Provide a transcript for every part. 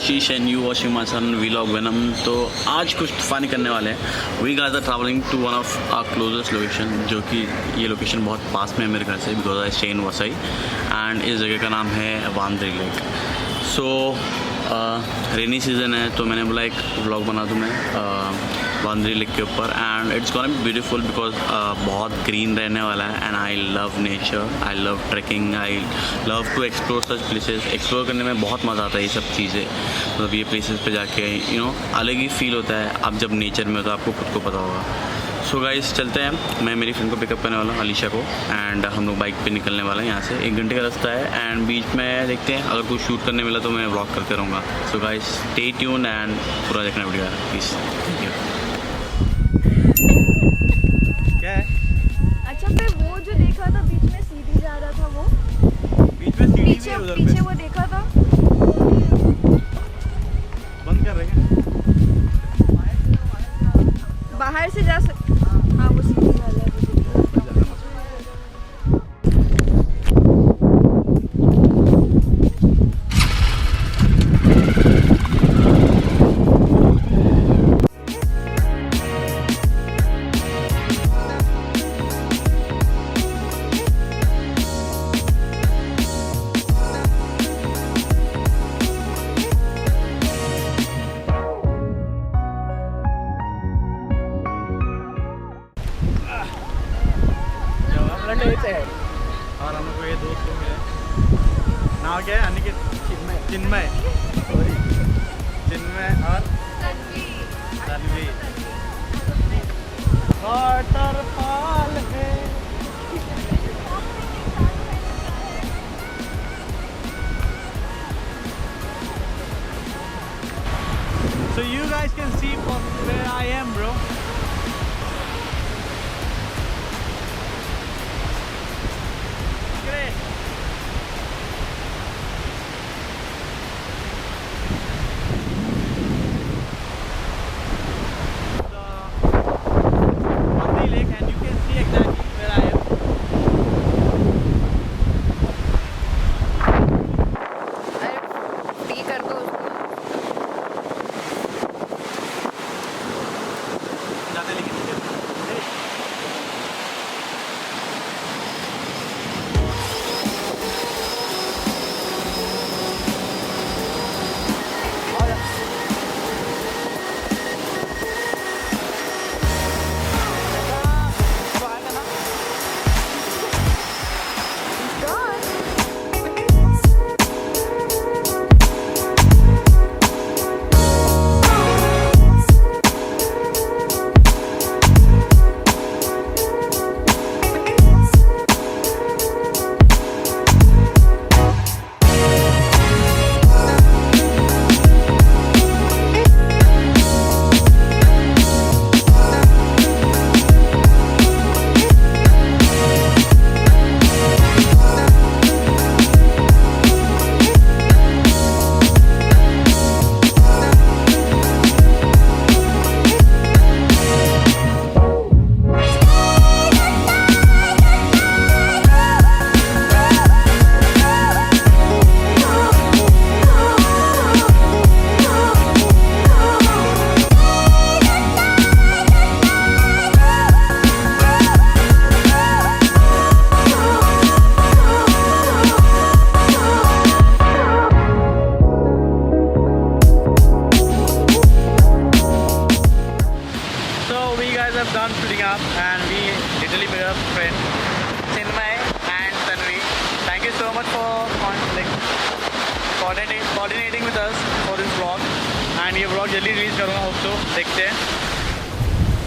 Ashish and you watching my son vlog venom. तो आज कुछ फन करने वाले हैं। We guys are travelling to one of our closest location, जो कि ये लोकेशन बहुत पास में है मेरे घर से, because I stay in Vasai and इस जगह का नाम है वांद्री लेक। सो रेनी सीज़न है तो मैंने बोला एक व्लॉग बना दूँ मैं वांद्री लेक के ऊपर, and it's gonna be beautiful because बहुत ग्रीन रहने वाला है and I love nature, I love trekking, I love to explore such places. Explore करने में बहुत मज़ा आता है ये सब चीज़ें, मतलब ये प्लेसेस पे जाके अलग ही फील होता है। आप जब नेचर में हो तो आपको खुद को पता होगा। सो गाइस चलते हैं, मैं मेरी फ्रेंड को पिकअप करने वाला हूँ अलीशा को, एंड हम लोग बाइक पे निकलने वाले हैं यहाँ से। 1 घंटे का रास्ता है एंड बीच में देखते हैं अगर कुछ शूट करने मिला तो मैं व्लॉग करते रहूँगा। So guys stay tuned and पूरा देखना वीडियो प्लीज़। Thank you. क्या है? अच्छा फिर वो जो देखा था बीच में सीढ़ी जा रहा था, वो बीच में सीढ़ी पीछे पीछे वो देखा था। बंद कर रहे हैं, बाहर से जा सकते। हाँ वो सीढ़ी वाला है। और हम लोग ये दोस्त को मिले। नाम क्या है? अनिकेत, चिन्मय और तन्वी। वाटरफॉल है। So you guys can see from where I am, bro. Great. Vandri Lake, and you can see exactly where I am. Free कर दो उसको। जाते लेकिन have done shooting up and we literally made a friend Chinmay and Tanvi. Thank you so much for coordinating with us for this vlog, and ये vlog जल्दी release करूँगा hope so, देखते हैं।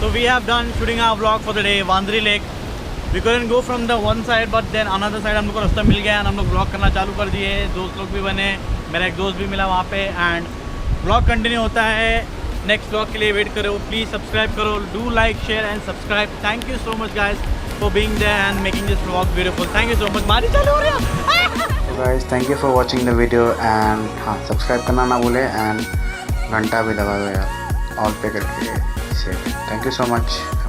So we have done shooting our vlog for the day, Vandri Lake. We couldn't go from the one side but then another side हम लोग को रास्ता मिल गया and हम लोग vlog करना चालू कर दिए। दोस्त लोग भी बने, मेरा एक दोस्त भी मिला वहाँ पे, and vlog कंटिन्यू होता है। नेक्स्ट व्लॉग के लिए वेट करो, प्लीज़ सब्सक्राइब करो, do like share and subscribe. Thank you so much guys for being there and making this vlog beautiful. Thank you so much. बारिश चालू हो रही है guys, thank you for watching the video and हाँ, subscribe करना ना भूले and घंटा भी दबा दो यार, ऑल पे करके। Thank you so much.